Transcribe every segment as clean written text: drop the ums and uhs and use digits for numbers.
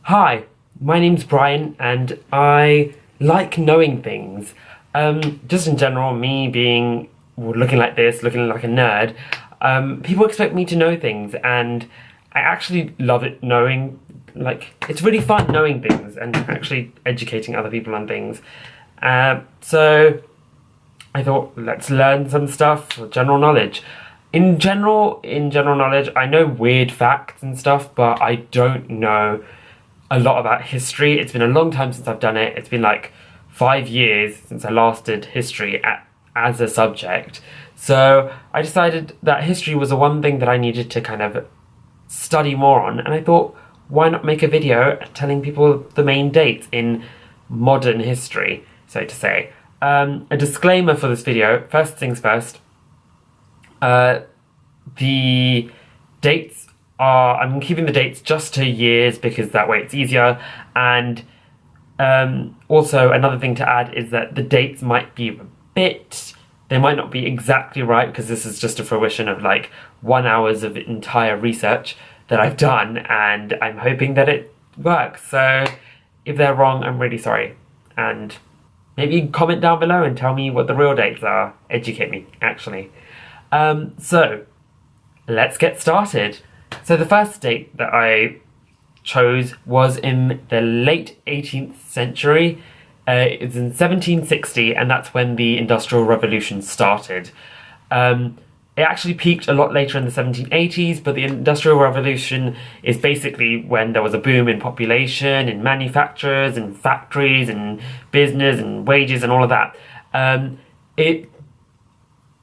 Hi, my name's Brian and I like knowing things. Just in general, me being looking like this, looking like a nerd, people expect me to know things and I actually love it knowing, it's really fun knowing things and actually educating other people on things. So I thought, let's learn some stuff for general knowledge. In general knowledge, I know weird facts and stuff, but I don't know a lot about history. It's been a long time since I've done it. It's been like 5 years since I last did history as a subject. So I decided that history was the one thing that I needed to kind of study more on, and I thought, why not make a video telling people the main dates in modern history, so to say. A disclaimer for this video, first things first, the dates I'm keeping the dates just to years because that way it's easier, and also another thing to add is that the dates might be they might not be exactly right because this is just a fruition of like 1 hour of entire research that I've done, and I'm hoping that it works. So if they're wrong, I'm really sorry, and maybe comment down below and tell me what the real dates are. Educate me, actually. So let's get started. So the first date that I chose was in the late 18th century. It's in 1760, and that's when the Industrial Revolution started. It actually peaked a lot later in the 1780s, but the Industrial Revolution is basically when there was a boom in population, in manufacturers, and factories, and business, and wages, and all of that.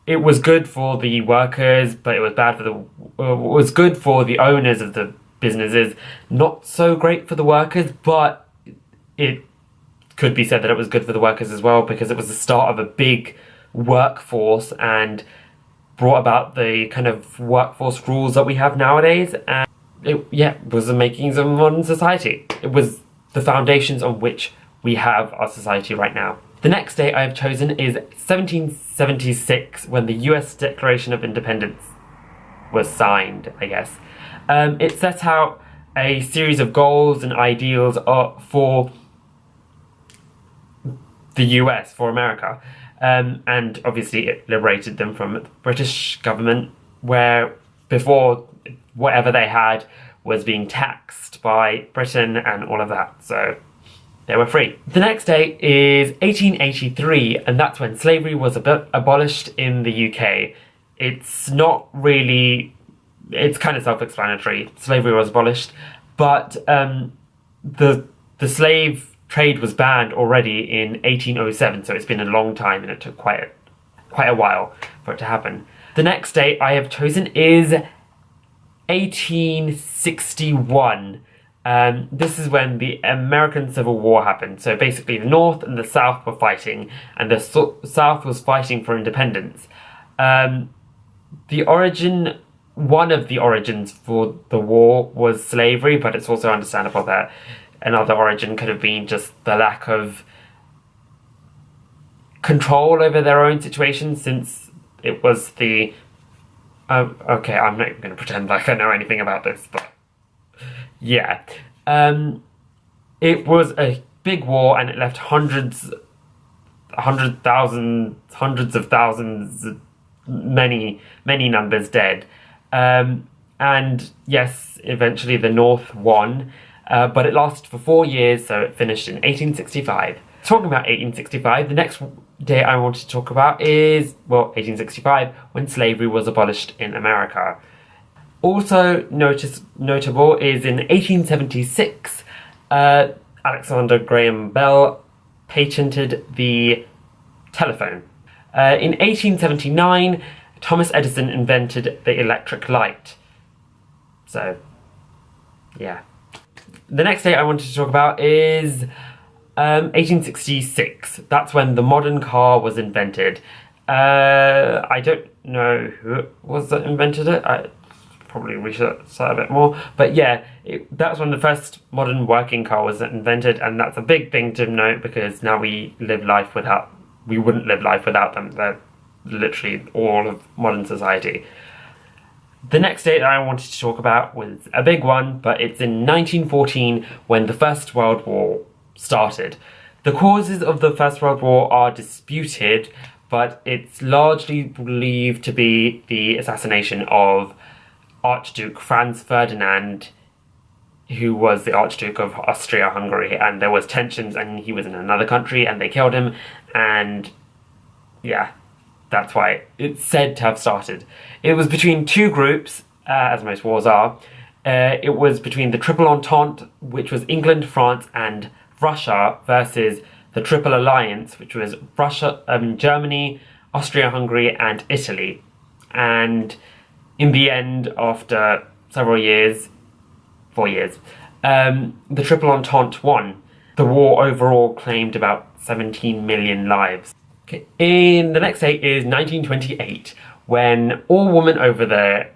It was good for the workers, but it was bad for it was good for the owners of the businesses, not so great for the workers, but it could be said that it was good for the workers as well because it was the start of a big workforce and brought about the kind of workforce rules that we have nowadays, and it was the makings of modern society. It was the foundations on which we have our society right now. The next date I have chosen is 1776, when the US Declaration of Independence was signed, I guess. It set out a series of goals and ideals for the US, for America. And obviously it liberated them from the British government, where before whatever they had was being taxed by Britain and all of that. So they were free. The next date is 1883, and that's when slavery was abolished in the UK. It's not really, it's kind of self-explanatory. Slavery was abolished, but the slave trade was banned already in 1807, so it's been a long time and it took quite a while for it to happen. The next date I have chosen is 1861. This is when the American Civil War happened. So basically the North and the South were fighting, and the South was fighting for independence. One of the origins for the war was slavery, but it's also understandable that another origin could have been just the lack of control over their own situation, since it was the... okay, I'm not even going to pretend like I know anything about this, but... yeah, it was a big war, and it left hundreds of thousands, many numbers dead. And yes, eventually the North won, but it lasted for 4 years, so it finished in 1865. Talking about 1865, the next day I want to talk about is, well, 1865, when slavery was abolished in America. Also notable is in 1876, Alexander Graham Bell patented the telephone. In 1879, Thomas Edison invented the electric light. So, yeah. The next date I wanted to talk about is 1866. That's when the modern car was invented. I don't know who was that invented it. Probably research that a bit more, but yeah, that's when the first modern working car was invented, and that's a big thing to note because now we wouldn't live life without them. They're literally all of modern society. The next date that I wanted to talk about was a big one, but it's in 1914 when the First World War started. The causes of the First World War are disputed, but it's largely believed to be the assassination of Archduke Franz Ferdinand, who was the Archduke of Austria-Hungary, and there was tensions and he was in another country and they killed him, and yeah, that's why it's said to have started. It was between two groups, as most wars are. It was between the Triple Entente, which was England, France and Russia, versus the Triple Alliance, which was Russia, Germany, Austria-Hungary and Italy. And in the end, after several years, 4 years, the Triple Entente won. The war overall claimed about 17 million lives. Okay. In the next date is 1928, when all women over the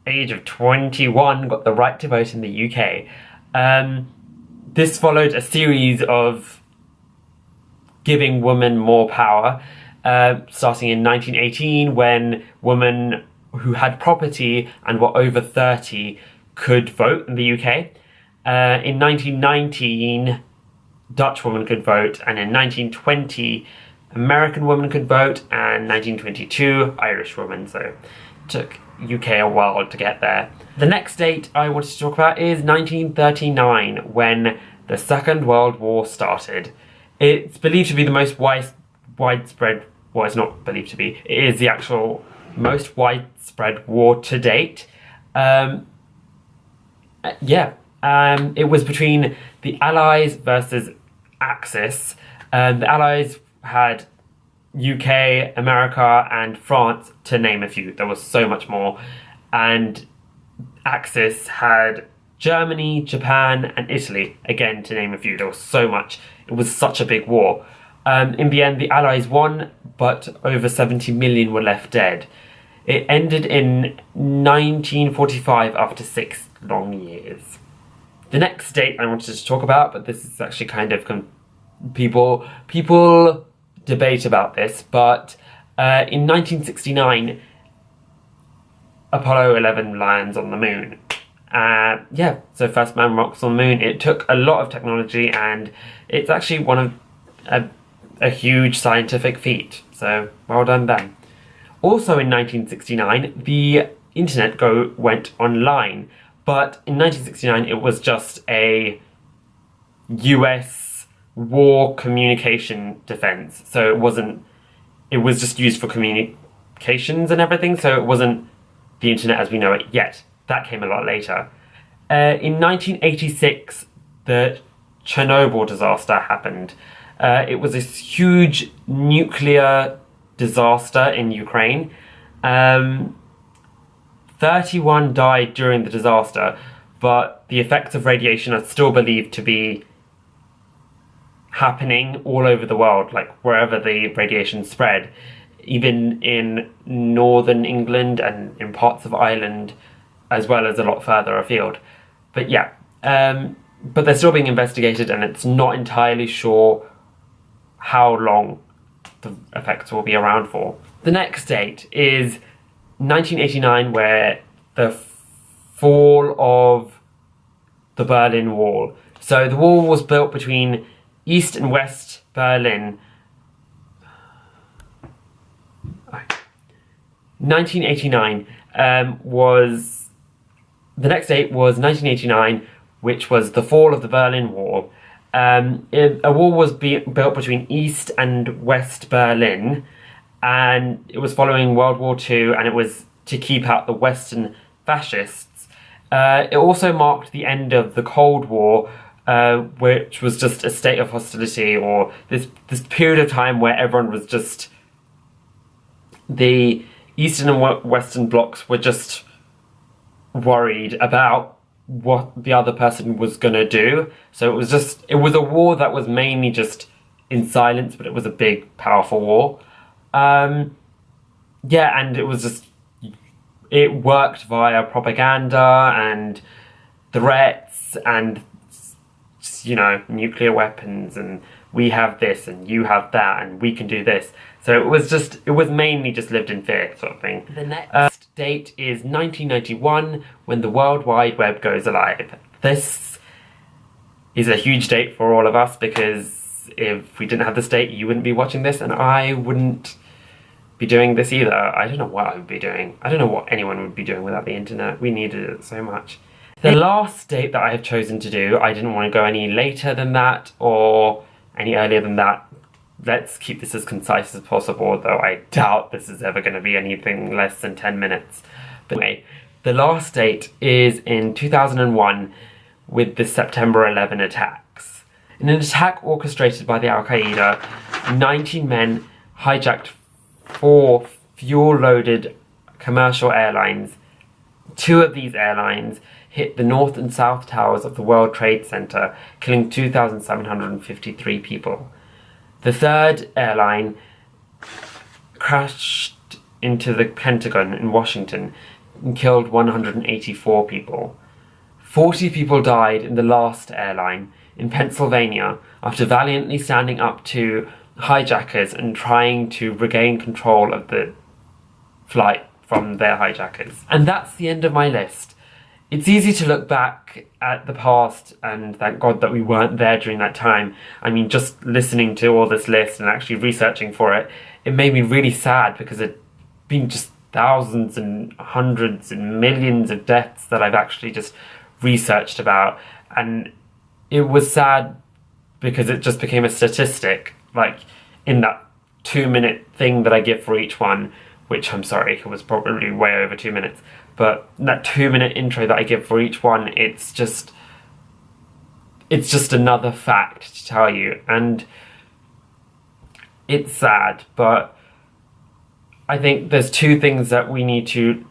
age of 21 got the right to vote in the UK. This followed a series of giving women more power, starting in 1918, when women who had property and were over 30 could vote in the UK. In 1919, Dutch women could vote, and in 1920, American women could vote, and 1922, Irish women, so it took UK a while to get there. The next date I wanted to talk about is 1939, when the Second World War started. It's believed to be the most widespread, well, it's not believed to be, it is the actual most widespread war to date. It was between the Allies versus Axis. The Allies had UK, America, and France, to name a few. There was so much more. And Axis had Germany, Japan, and Italy, again, to name a few. There was so much. It was such a big war. In the end, the Allies won, but over 70 million were left dead. It ended in 1945 after 6 long years. The next date I wanted to talk about, but this is actually kind of people debate about this, but in 1969, Apollo 11 lands on the moon. So first man walks on the moon. It took a lot of technology, and it's actually one of a huge scientific feat. So well done them. Also in 1969, the internet went online, but in 1969 it was just a US war communication defense. So it was just used for communications and everything, so it wasn't the internet as we know it yet. That came a lot later. In 1986, the Chernobyl disaster happened. It was this huge nuclear disaster in Ukraine. 31 died during the disaster, but the effects of radiation are still believed to be happening all over the world, like wherever the radiation spread, even in northern England and in parts of Ireland, as well as a lot further afield. But but they're still being investigated, and it's not entirely sure how long the effects will be around for. The next date is 1989, where the fall of the Berlin Wall. So the wall was built between East and West Berlin. 1989 was... The next date was 1989, which was the fall of the Berlin Wall. A wall was built between East and West Berlin, and it was following World War II, and it was to keep out the Western fascists. It also marked the end of the Cold War, which was just a state of hostility, or this period of time where everyone was just... The Eastern and Western blocs were just worried about what the other person was going to do. So it was a war that was mainly just in silence, but it was a big, powerful war. And it worked via propaganda and threats and it's, you know, nuclear weapons and we have this and you have that and we can do this. So it was mainly just lived in fear sort of thing. The next date is 1991, when the World Wide Web goes alive. This is a huge date for all of us, because if we didn't have this date, you wouldn't be watching this and I wouldn't be doing this either. I don't know what I would be doing. I don't know what anyone would be doing without the internet. We needed it so much. The last date that I have chosen to do, I didn't want to go any later than that or any earlier than that. Let's keep this as concise as possible, though I doubt this is ever going to be anything less than 10 minutes. But anyway, the last date is in 2001 with the September 11 attacks. In an attack orchestrated by the Al-Qaeda, 19 men hijacked 4 fuel-loaded commercial airlines. 2 of these airlines hit the north and south towers of the World Trade Center, killing 2,753 people. The third airline crashed into the Pentagon in Washington and killed 184 people. 40 people died in the last airline in Pennsylvania after valiantly standing up to hijackers and trying to regain control of the flight from their hijackers. And that's the end of my list. It's easy to look back at the past and thank God that we weren't there during that time. I mean, just listening to all this list and actually researching for it, it made me really sad, because it'd been just thousands and hundreds and millions of deaths that I've actually just researched about. And it was sad because it just became a statistic, like in that 2-minute thing that I give for each one, which I'm sorry, it was probably way over 2 minutes. But that 2-minute intro that I give for each one, it's just another fact to tell you. And it's sad, but I think there's 2 things that we need to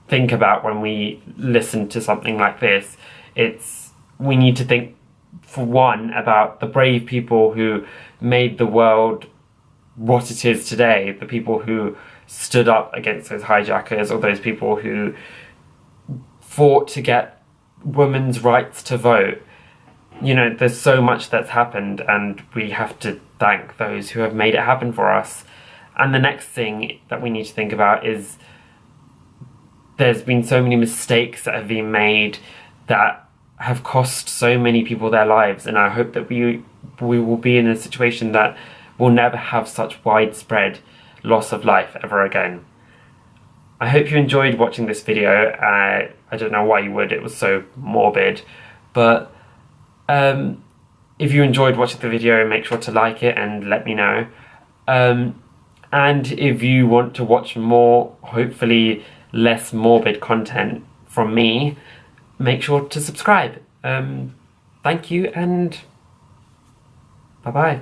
think about when we listen to something like this. We need to think, for one, about the brave people who made the world what it is today, the people who stood up against those hijackers, or those people who fought to get women's rights to vote. You know, there's so much that's happened, and we have to thank those who have made it happen for us. And the next thing that we need to think about is there's been so many mistakes that have been made that have cost so many people their lives, and I hope that we will be in a situation that will never have such widespread loss of life ever again. I hope you enjoyed watching this video. I don't know why you would, it was so morbid, but if you enjoyed watching the video, make sure to like it and let me know. And if you want to watch more, hopefully less morbid content from me, make sure to subscribe. Thank you, and bye-bye.